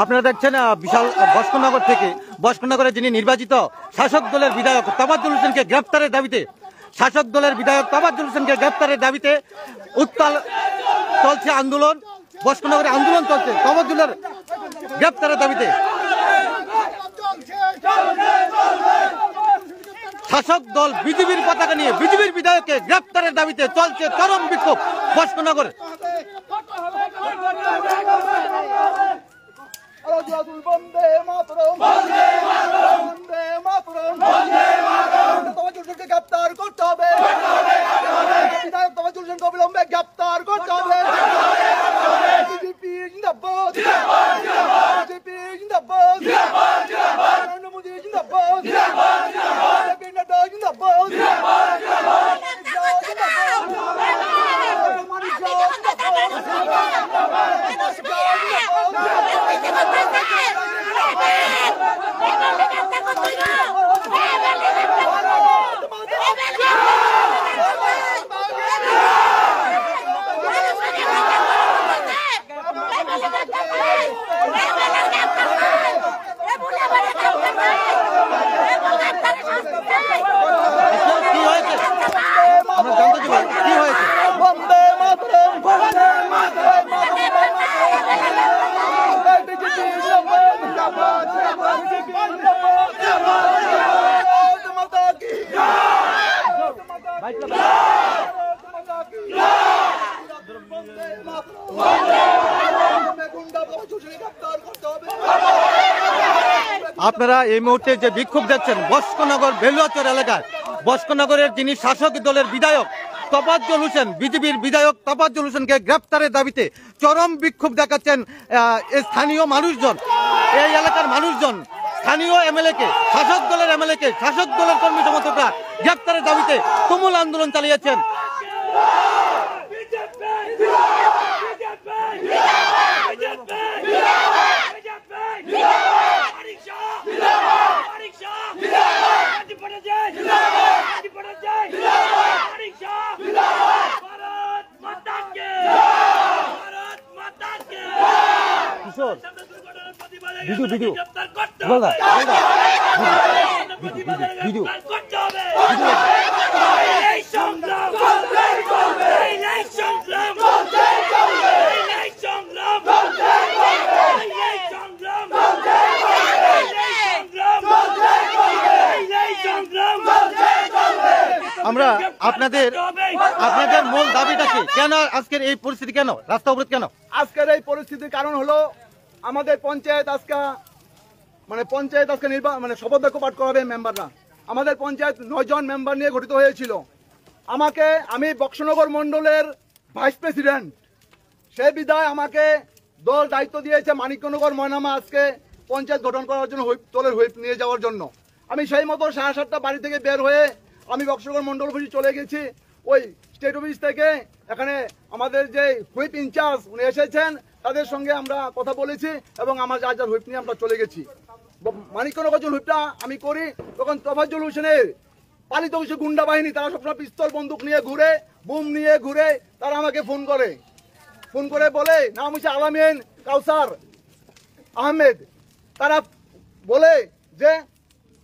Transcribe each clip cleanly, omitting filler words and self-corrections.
আপনারা দেখছেন বিশাল বস্কনগর থেকে বস্কনগরে যিনি নির্বাচিত শাসক দলের বিধায়ক তোফাজ্জল হোসেনকে গ্রেপ্তারের দাবিতে শাসক দলের বিধায়ক তোফাজ্জল হোসেনকে গ্রেপ্তারের দাবিতে উত্তাল চলছে আন্দোলন। বস্কনগরে আন্দোলন চলছে তোফাজ্জলের গ্রেপ্তারের দাবিতে। শাসক দল বিজেপির পতাকা নিয়ে বিজেপির বিধায়ককে গ্রেপ্তারের দাবিতে চলছে চরম বিক্ষোভ বস্কনগরে। বন্দে মাতরম বন্দে মাতরম বন্দে মাতরম বন্দে মাতরম তোফাজ্জল হোসেনকে গ্রেফতার করতে হবে বিধায়ক তোফাজ্জল হোসেনকে অবিলম্বে গ্রেফতার করতে হবে বিজেপি জিন্দাবাদ জিন্দাবাদ বিজেপি জিন্দাবাদ জিন্দাবাদ জিন্দাবাদ নরেন্দ্র মোদি জিন্দাবাদ জিন্দাবাদ জিন্দাবাদ বিজেপি নেতা জিন্দাবাদ জিন্দাবাদ জিন্দাবাদ আপনারা এই মুহূর্তে যে বিক্ষোভ দেখছেন বস্কনগর বেলুয়াচর এলাকায় বস্কনগরের যিনি শাসক দলের বিধায়ক তোফাজ্জল হোসেন বিজেপির বিধায়ক তোফাজ্জল হোসেনকে গ্রেপ্তারের দাবিতে চরম বিক্ষোভ দেখাচ্ছেন স্থানীয় মানুষজন। এই এলাকার মানুষজন স্থানীয় এমএলএকে শাসক দলের এমএলএকে শাসক দলের কর্মী সমর্থকরা গ্রেপ্তারের দাবিতে তুমুল আন্দোলন চালিয়েছেন। আমরা আপনাদের মূল দাবিটা কি? কেন আজকের এই পরিস্থিতি, কেন রাস্তা অবরোধ, কেন আজকের এই পরিস্থিতির কারণ হলো আমাদের পঞ্চায়েত আজকে শপথ বাক্য পাঠ করাবে মেম্বাররা। আমাদের পঞ্চায়েত 9 জন মেম্বার নিয়ে গঠিত হয়েছিল। আমি বক্সনগর মন্ডলের ভাইস প্রেসিডেন্ট, সেই বিধায় আমাকে দল দায়িত্ব দিয়েছে মানিকনগর ময়নামা আজকে পঞ্চায়েত গঠন করার জন্য দলের হুইপ নিয়ে যাওয়ার জন্য। আমি সেই মতো 7:30টা বাড়ি থেকে বের হয়ে আমি বক্সনগর মন্ডল অফিসে চলে গেছি। ওই স্টেট অফিস থেকে এখানে আমাদের যে হুইপ ইনচার্জ উনি এসেছেন, তাদের সঙ্গে আমরা কথা বলেছি এবং আমার যার হুইপ নিয়ে আমরা চলে গেছি। মানিকনগর যখন হুইপটা আমি করি তখন তোফাজ্জল হোসেনের পালিত কিছু গুন্ডা বাহিনী, তারা সবসময় পিস্তল বন্দুক নিয়ে ঘুরে, বুম নিয়ে ঘুরে, তারা আমাকে ফোন করে বলে, নাম হচ্ছে আলামিন কাউসার আহমেদ। তারা বলে যে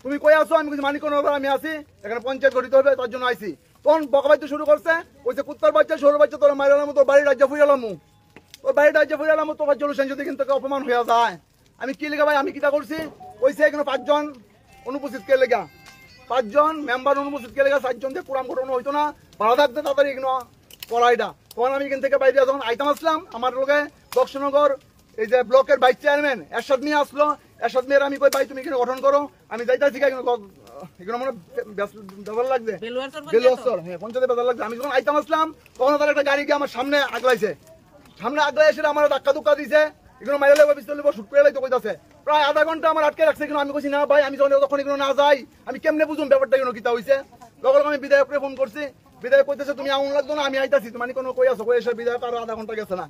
তুমি কই আসো? আমি কিছু মানিকনগর আমি আসি, এখানে পঞ্চায়েত গঠিত হবে তার জন্য আইসি। তখন বকাবাদ্য শুরু করছে, ওই যে কুত্তার বাচ্চা সরু বাচ্চা তোর মাইরালাম, তোর বাড়ির রাজ্য ফুরালামু, তোর বাড়ির রাজ্য ফুরালামু। তোফাজ্জল হোসেন যদি কিন্তু অপমান হয়ে যায়, আমি কি লেখা ভাই, আমি কিটা করছি? ওইসে এখানে 5 জন অনুপস্থিত কে লেগা, 5 জন মেম্বার অনুপস্থিত কে লেগা, 4 জন দিয়ে কুরাম ঘটনা হইতো না, ভালো থাকতে তাড়াতাড়ি এগুলো করাইটা। তখন আমি এখান থেকে বাইরে যখন আইতাম আসলাম, আমার লোকে বক্সনগর এই যে ব্লকের ভাইস চেয়ারম্যান এরশাদ মিয়া আসলো। এরশাদ মিয়ার আমি কই ভাই তুমি এখানে গঠন করো, আমি যাইতাছি এগুলো মনে বেজার লাগছে, হ্যাঁ পঞ্চায়েতে বেজার লাগছে। আমি যখন আইতাম আসলাম তখন তার একটা গাড়ি গিয়ে আমার সামনে আগলাইছে, এসে আমার ধাক্কা ধুক্কা দিছে, এগুলো মাইলে শুট করে লাইতে কইতাছে। প্রায় আধা ঘন্টা আমার আটকে রাখছে। কিন্তু আমি কইছি না ভাই, আমি যখন এগুলো না যাই আমি কেমনে বুঝুন ব্যাপারটা এগুলো কিতা হইছে। তখন আমি বিধায়ককে ফোন করছি, বিধায়ক কইতেছে তুমি আউন লাগতো না, আমি আইতাছি। মানে কোনো কই আছো? কই এসে বিধায়ক আরো আধা ঘন্টা গেছে না।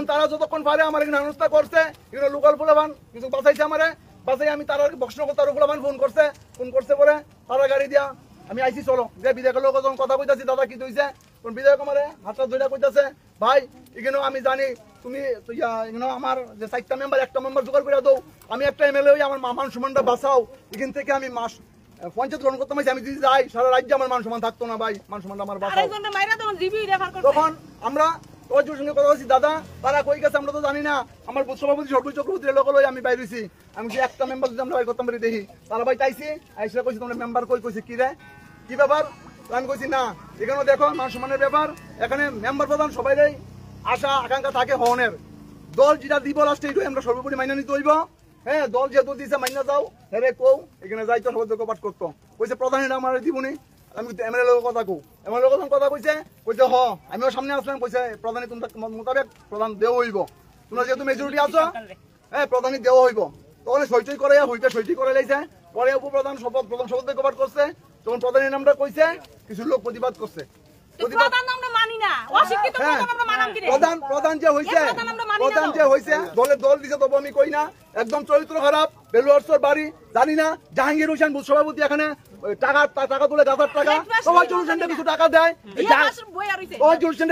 তারা যতক্ষণ পারে আমার এখানে আনুষ্ঠা করছে, এগুলো লোকাল পোলাবান কিছু বাঁচাইছে আমারে, বাঁচাই আমি তারা বক্সনগর তার পোলাবান ফোন করছে পরে তারা গাড়ি দিয়া আমি আইসি। চলো যে বিধায়কের লোক যখন কথা কইতাছি, দাদা কি হইছে? কোন বিধায়ক আমারে হাতটা ধরে কইতাছে, ভাই এখানে আমি জানি তুমি আমার যে 4টা মেম্বার একটা মেম্বার জোগাড় করে দাও, আমি একটা এমএলএ হই, আমার মান সম্মানটা বাঁচাও। এখান থেকে আমি পঞ্চায়েত গ্রহণ করতে পারছি, আমি যদি যাই সারা রাজ্যে আমার মান সম্মান থাকতো না ভাই, মান সম্মানটা আমার বাঁচাও। তখন আমরা তোর সঙ্গে কথা বলছি, দাদা তারা কই গেছে আমরা তো জানি না, আমার সভাপতি সর্বোচ্চ চক্রবর্তী লোক লই আমি বাইরে হইছি, আমি যে একটা মেম্বার যদি আমরা বাইর করতাম পারি দেখি, তারা ভাই চাইছি আইসা কইছি তোমরা মেম্বার কই, কইছে কি রে কি ব্যাপার, আমি কইছি না এখানে দেখো মান সম্মানের ব্যাপার, এখানে মেম্বার প্রধান সবাই আশা আকাঙ্ক্ষা থাকে হনের, দল যেটা দিব লাস্টে এইটাই আমরা সর্বোপরি মাইনা নিতে হইব। হ্যাঁ, দল যেহেতু দিছে মাইনা যাও, হ্যাঁ কৌ এখানে যাইতো সবাই পাঠ করতো, কইছে প্রধানের আমার দিবনি, আমি এমএলএ লোক কথা কো, এমএলএ লোক কথা কইছে আমিও সামনে আসলাম, কইছে প্রধানী তোমার মোতাবেক প্রধান দেওয়া হইব, তোমরা যেহেতু মেজরিটি আছো, হ্যাঁ প্রধানী দেওয়া হইব। তখন সইচই করে সইটি করে লাইছে, পরে উপপ্রধান প্রধান শপথ কভার করছে, তখন প্রধানের নামটা কইছে, কিছু লোক প্রতিবাদ করছে। প্রধান যে হয়েছে দল দিছে, তবু আমি কই না, একদম চরিত্র খারাপ, বেলুয়ার্সর বাড়ি জানি না, জাহাঙ্গীর হোসেন সভাপতি এখানে টাকা তুলে 1000 টাকা, সবাই জলুসেন্টে কিছু টাকা দেয়,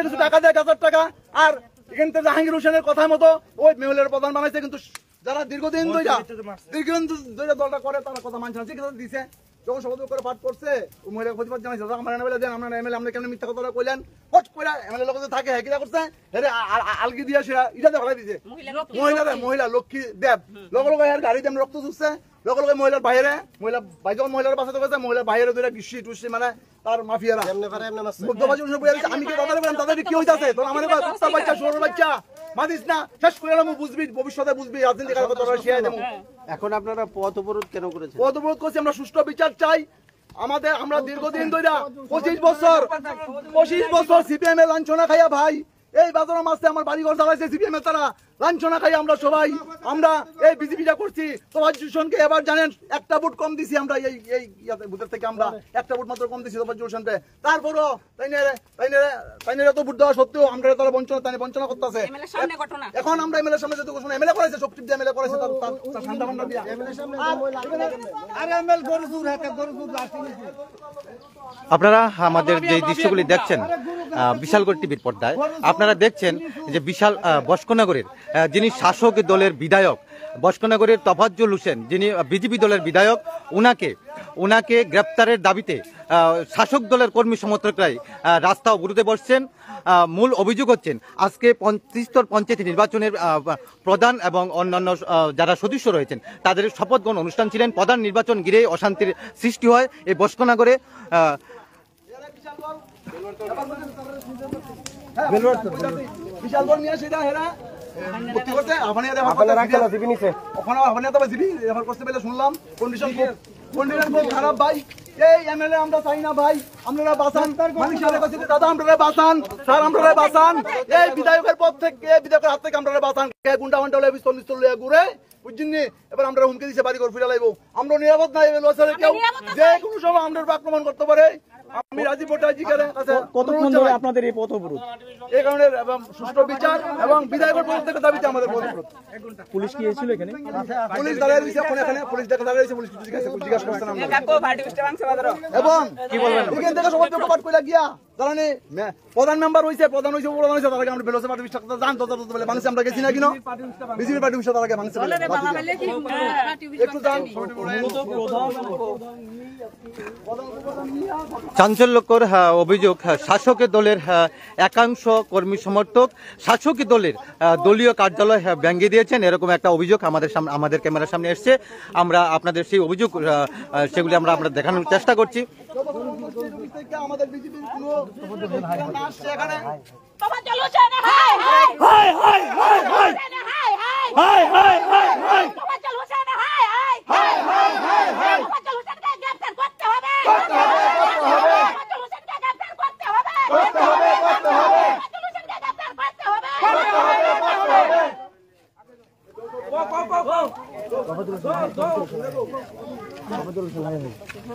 কিছু টাকা দেয় 1000 টাকা, আর এখান থেকে জাহাঙ্গীর হোসেনের কথা মতো ওই মেহুলের প্রধান বানাইছে, কিন্তু যারা দীর্ঘদিন ধরে দলটা করে তারা কথা মানছে না, ঠিক দিছে। যখন সভাপতি করে পাঠ করছে মহিলা প্রতিবাদ জানাইছে, আমরা এমএলএ দেন, আমরা এমএলএ আমরা কেন মিথ্যা কথা কইলেন, হট করে এমএলএ লোক থাকে হ্যাঁ কিনা করছে, হেরে আলগি দিয়ে সে ইটাতে ফেলাই দিছে, মহিলা লক্ষ্মী দেব লগে লগে গাড়ি দিয়ে রক্ত চুষছে, লগে লগে মহিলার বাইরে যখন মহিলার বাসাতে গেছে, মহিলার বাইরে ধরে গিসি টুসি মানে তার মাফিয়ারা আমি কি কথা বললাম, তাদের কি হইতাছে, তোর আমার বাচ্চা ষোলো বাচ্চা মাদিস না, শেষ করে বুঝবি, ভবিষ্যতে বুঝবি রাজনীতি কার কথা শিয়াই দেবো। এখন আপনারা পথ অবরোধ কেন করেছেন? পথ অবরোধ করছি, আমরা সুষ্ঠু বিচার চাই। আমরা দীর্ঘদিন ধরে 25 বছর সিপিএম এর লাঞ্ছনা খাইয়া ভাই, এই বাজারের মাঝে আমার বাড়ি ঘর চালাইছে সিপিএম এর, তারা লাঞ্ছনা খাই আমরা সবাই, আমরা এই বিজেপিটা করছি। তোফাজ্জল হোসেনকে এবার জানেন একটা ভোট কম দিছি আমরা, এই ভোটের থেকে আমরা একটা ভোট মাত্র কম দিছি তোফাজ্জল হোসেনকে, তারপরও তাইনে তো ভোট দেওয়া সত্ত্বেও আমরা তারা বঞ্চনা করতেছে। এখন আমরা এমএলএর সামনে যেহেতু ঘোষণা এমএলএ করেছে, শক্তিপ দিয়ে এমএলএ করেছে, তার ঠান্ডা ভান্ডা দিয়া আপনারা আমাদের যে দৃশ্যগুলি দেখছেন বিশালগড় টিভির পর্দায়, আপনারা দেখছেন যে বিশাল বস্কনগরের যিনি শাসক দলের বিধায়ক, বস্কনগরের তোফাজ্জল হোসেন যিনি বিজেপি দলের বিধায়ক, উনাকে গ্রেপ্তারের দাবিতে শাসক দলের কর্মী সমর্থকরাই রাস্তা অবরোধে বসছেন। মূল অভিযোগ হচ্ছেন আজকে 35 পঞ্চায়েত নির্বাচনের প্রধান এবং অন্যান্য যারা সদস্য রয়েছেন তাদের শপথ গ্রহণ অনুষ্ঠান ছিলেন, প্রধান নির্বাচন ঘিরে অশান্তির সৃষ্টি হয় এই বস্কনগরে। শুনলাম কন্ডিশন খুব খারাপ ভাই, এই এমএলএ আমরা চাই না ভাই, আপনারা বাঁচান, দাদা আপনারা বাঁচান, স্যার আপনারা বাঁচান, এই বিধায়কের পদ থেকে বিধায়কের হাত থেকে আপনারা বাঁচান, গুন্ডা মান্ডা ঘুরে বুঝছেন। এবার আমরা হুমকি দিচ্ছে বাড়ি ঘর ফিরে লাইব, আমরা নিরাপদ নাই, কেউ যে কোনো সময় আমাদের আক্রমণ করতে পারে। আমি রাজীব ভট্টাচার্যের কাছে কতক্ষণ ধরে আপনাদের এই পথ অবরোধ? এই কারণে সুষ্ঠু বিচার এবং বিধায়কের পক্ষ থেকে দাবিতে আমাদের পথ অবরোধ। পুলিশ কি এসেছিল এখানে? পুলিশ দাঁড়িয়ে রয়েছে, এখানে পুলিশ দাঁড়িয়ে রয়েছে, পুলিশ জিজ্ঞাসা করছেন আমরা। এবং কি বলবেন এখান থেকে সবাই প্রকাট করে গিয়া জানি প্রধান মেম্বার হয়েছে, প্রধান হয়েছে তার আগে আমরা বেলোসে পার্টি বিশ টাকা জানতো বলে মানুষ আমরা গেছি না কিনো বিজেপি পার্টি বিশ তার আগে মানুষ একটু জান। চাঞ্চল্যকর অভিযোগ, শাসক দলের একাংশ কর্মী সমর্থক শাসক দলের দলীয় কার্যালয় ভেঙে দিয়েছেন, এরকম একটা অভিযোগ আমাদের ক্যামেরার সামনে এসছে। আমরা আপনাদের সেই অভিযোগ সেগুলি আমরা দেখানোর চেষ্টা করছি। আমাদের বিজেপির কোনো এখানে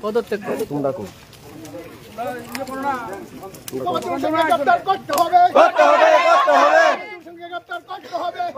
পদত্যাগ তোমরা করো, গ্রেপ্তার করতে হবে।